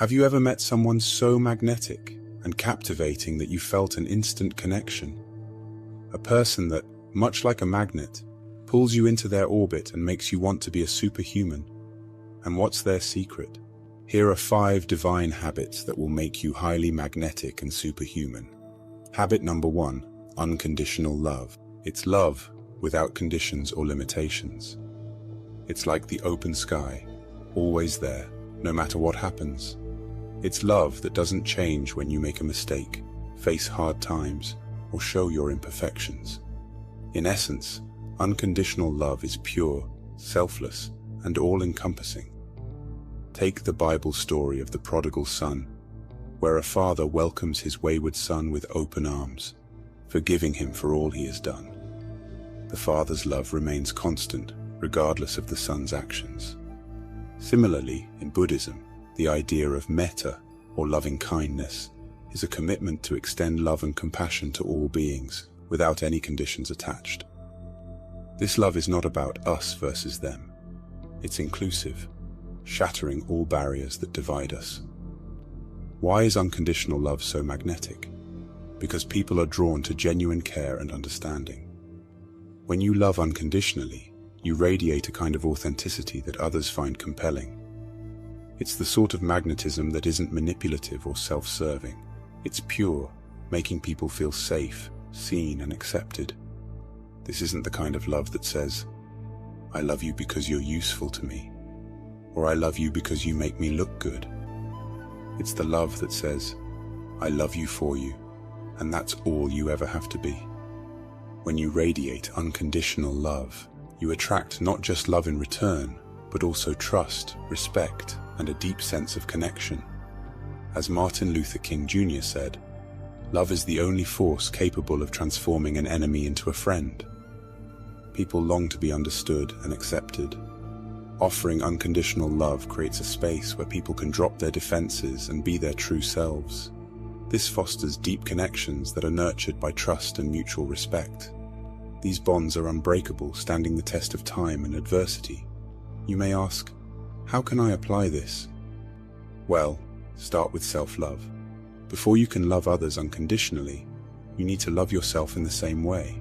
Have you ever met someone so magnetic and captivating that you felt an instant connection? A person that, much like a magnet, pulls you into their orbit and makes you want to be a superhuman. And what's their secret? Here are 5 divine habits that will make you highly magnetic and superhuman. Habit number 1, unconditional love. It's love without conditions or limitations. It's like the open sky, always there, no matter what happens. It's love that doesn't change when you make a mistake, face hard times, or show your imperfections. In essence, unconditional love is pure, selfless, and all-encompassing. Take the Bible story of the prodigal son, where a father welcomes his wayward son with open arms, forgiving him for all he has done. The father's love remains constant, regardless of the son's actions. Similarly, in Buddhism, the idea of metta, or loving kindness, is a commitment to extend love and compassion to all beings, without any conditions attached. This love is not about us versus them. It's inclusive, shattering all barriers that divide us. Why is unconditional love so magnetic? Because people are drawn to genuine care and understanding. When you love unconditionally, you radiate a kind of authenticity that others find compelling. It's the sort of magnetism that isn't manipulative or self-serving. It's pure, making people feel safe, seen, and accepted. This isn't the kind of love that says, "I love you because you're useful to me," or "I love you because you make me look good." It's the love that says, "I love you for you, and that's all you ever have to be." When you radiate unconditional love, you attract not just love in return, but also trust, respect, and a deep sense of connection. As Martin Luther King Jr. said, "Love is the only force capable of transforming an enemy into a friend." People long to be understood and accepted. Offering unconditional love creates a space where people can drop their defenses and be their true selves. This fosters deep connections that are nurtured by trust and mutual respect. These bonds are unbreakable, standing the test of time and adversity. You may ask, how can I apply this? Well, start with self-love. Before you can love others unconditionally, you need to love yourself in the same way.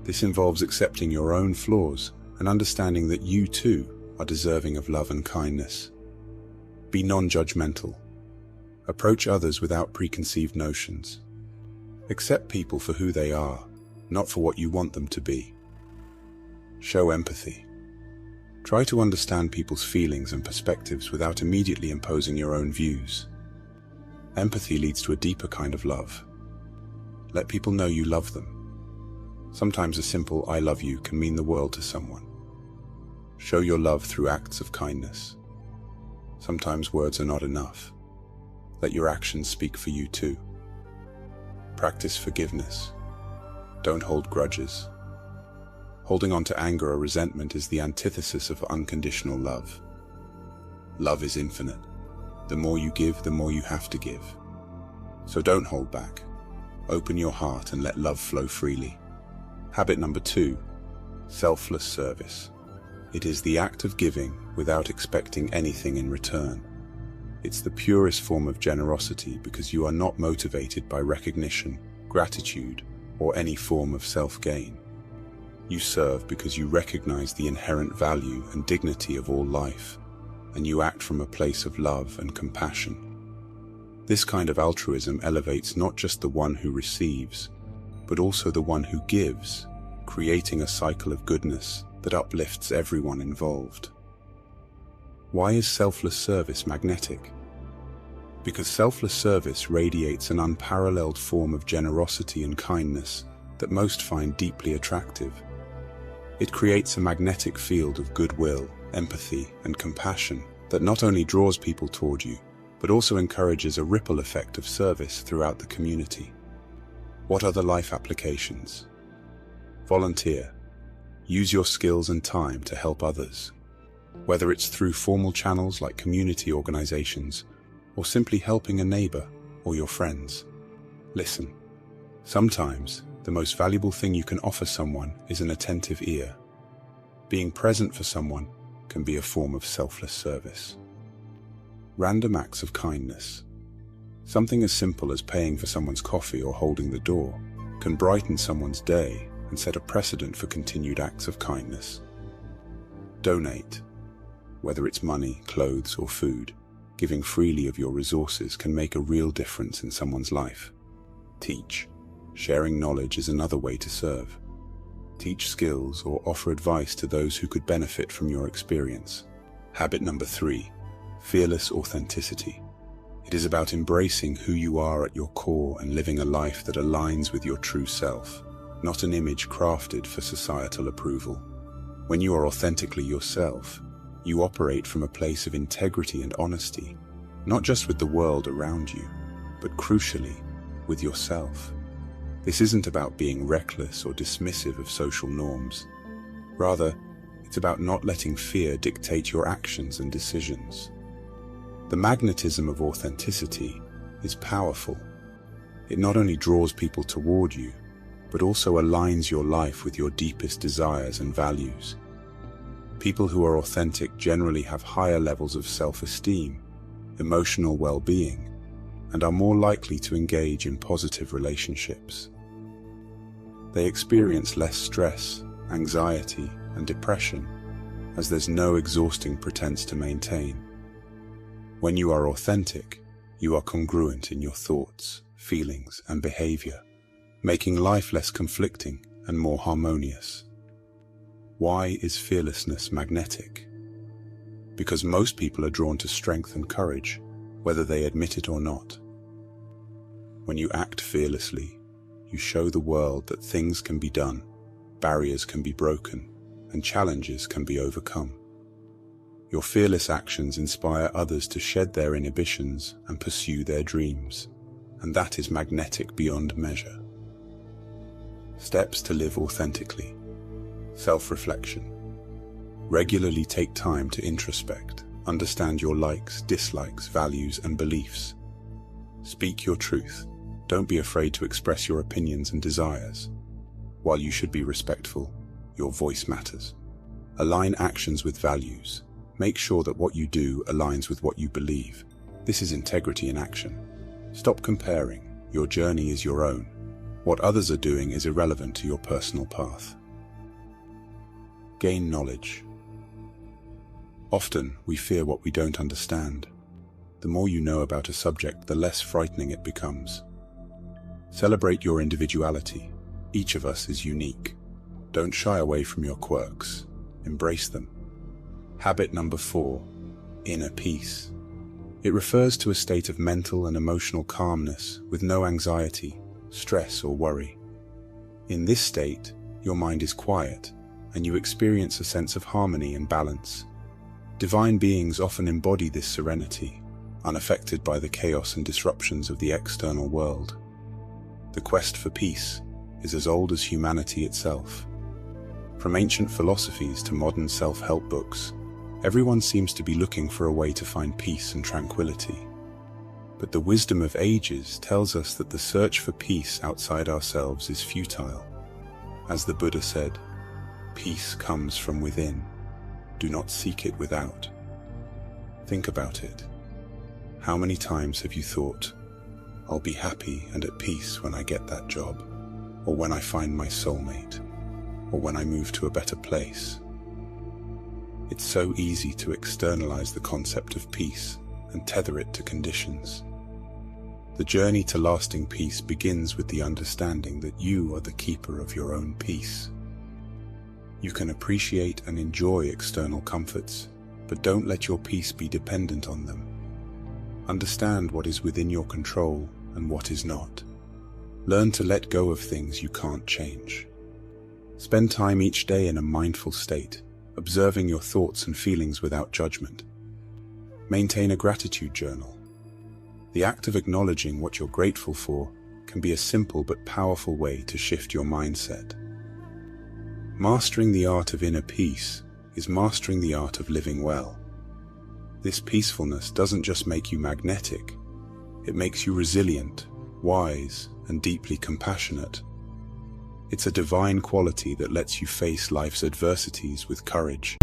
This involves accepting your own flaws and understanding that you too are deserving of love and kindness. Be non-judgmental. Approach others without preconceived notions. Accept people for who they are, not for what you want them to be. Show empathy. Try to understand people's feelings and perspectives without immediately imposing your own views. Empathy leads to a deeper kind of love. Let people know you love them. Sometimes a simple "I love you" can mean the world to someone. Show your love through acts of kindness. Sometimes words are not enough. Let your actions speak for you too. Practice forgiveness. Don't hold grudges. Holding on to anger or resentment is the antithesis of unconditional love. Love is infinite. The more you give, the more you have to give. So don't hold back. Open your heart and let love flow freely. Habit number 2, selfless service. It is the act of giving without expecting anything in return. It's the purest form of generosity because you are not motivated by recognition, gratitude, or any form of self-gain. You serve because you recognize the inherent value and dignity of all life, and you act from a place of love and compassion. This kind of altruism elevates not just the one who receives, but also the one who gives, creating a cycle of goodness that uplifts everyone involved. Why is selfless service magnetic? Because selfless service radiates an unparalleled form of generosity and kindness that most find deeply attractive. It creates a magnetic field of goodwill, empathy, and compassion that not only draws people toward you, but also encourages a ripple effect of service throughout the community. What other life applications? Volunteer. Use your skills and time to help others. Whether it's through formal channels like community organizations, or simply helping a neighbor or your friends. Listen, sometimes the most valuable thing you can offer someone is an attentive ear. Being present for someone can be a form of selfless service. Random acts of kindness. Something as simple as paying for someone's coffee or holding the door can brighten someone's day and set a precedent for continued acts of kindness. Donate. Whether it's money, clothes, or food, giving freely of your resources can make a real difference in someone's life. Teach. Sharing knowledge is another way to serve. Teach skills or offer advice to those who could benefit from your experience. Habit number 3, fearless authenticity. It is about embracing who you are at your core and living a life that aligns with your true self, not an image crafted for societal approval. When you are authentically yourself, you operate from a place of integrity and honesty, not just with the world around you, but crucially, with yourself. This isn't about being reckless or dismissive of social norms. Rather, it's about not letting fear dictate your actions and decisions. The magnetism of authenticity is powerful. It not only draws people toward you, but also aligns your life with your deepest desires and values. People who are authentic generally have higher levels of self-esteem, emotional well-being, and are more likely to engage in positive relationships. They experience less stress, anxiety, and depression, as there's no exhausting pretense to maintain. When you are authentic, you are congruent in your thoughts, feelings, and behavior, making life less conflicting and more harmonious. Why is fearlessness magnetic? Because most people are drawn to strength and courage, whether they admit it or not. When you act fearlessly, you show the world that things can be done, barriers can be broken, and challenges can be overcome. Your fearless actions inspire others to shed their inhibitions and pursue their dreams, and that is magnetic beyond measure. Steps to live authentically. Self-reflection. Regularly take time to introspect, understand your likes, dislikes, values, and beliefs. Speak your truth. Don't be afraid to express your opinions and desires. While you should be respectful, your voice matters. Align actions with values. Make sure that what you do aligns with what you believe. This is integrity in action. Stop comparing. Your journey is your own. What others are doing is irrelevant to your personal path. Gain knowledge. Often, we fear what we don't understand. The more you know about a subject, the less frightening it becomes. Celebrate your individuality. Each of us is unique. Don't shy away from your quirks. Embrace them. Habit number 4, inner peace. It refers to a state of mental and emotional calmness with no anxiety, stress, or worry. In this state, your mind is quiet, and you experience a sense of harmony and balance. Divine beings often embody this serenity, unaffected by the chaos and disruptions of the external world. The quest for peace is as old as humanity itself. From ancient philosophies to modern self-help books, everyone seems to be looking for a way to find peace and tranquility. But the wisdom of ages tells us that the search for peace outside ourselves is futile. As the Buddha said, "Peace comes from within. Do not seek it without." Think about it. How many times have you thought, "I'll be happy and at peace when I get that job, or when I find my soulmate, or when I move to a better place"? It's so easy to externalize the concept of peace and tether it to conditions. The journey to lasting peace begins with the understanding that you are the keeper of your own peace. You can appreciate and enjoy external comforts, but don't let your peace be dependent on them. Understand what is within your control and what is not. Learn to let go of things you can't change. Spend time each day in a mindful state, observing your thoughts and feelings without judgment. Maintain a gratitude journal. The act of acknowledging what you're grateful for can be a simple but powerful way to shift your mindset. Mastering the art of inner peace is mastering the art of living well. This peacefulness doesn't just make you magnetic, it makes you resilient, wise, and deeply compassionate. It's a divine quality that lets you face life's adversities with courage.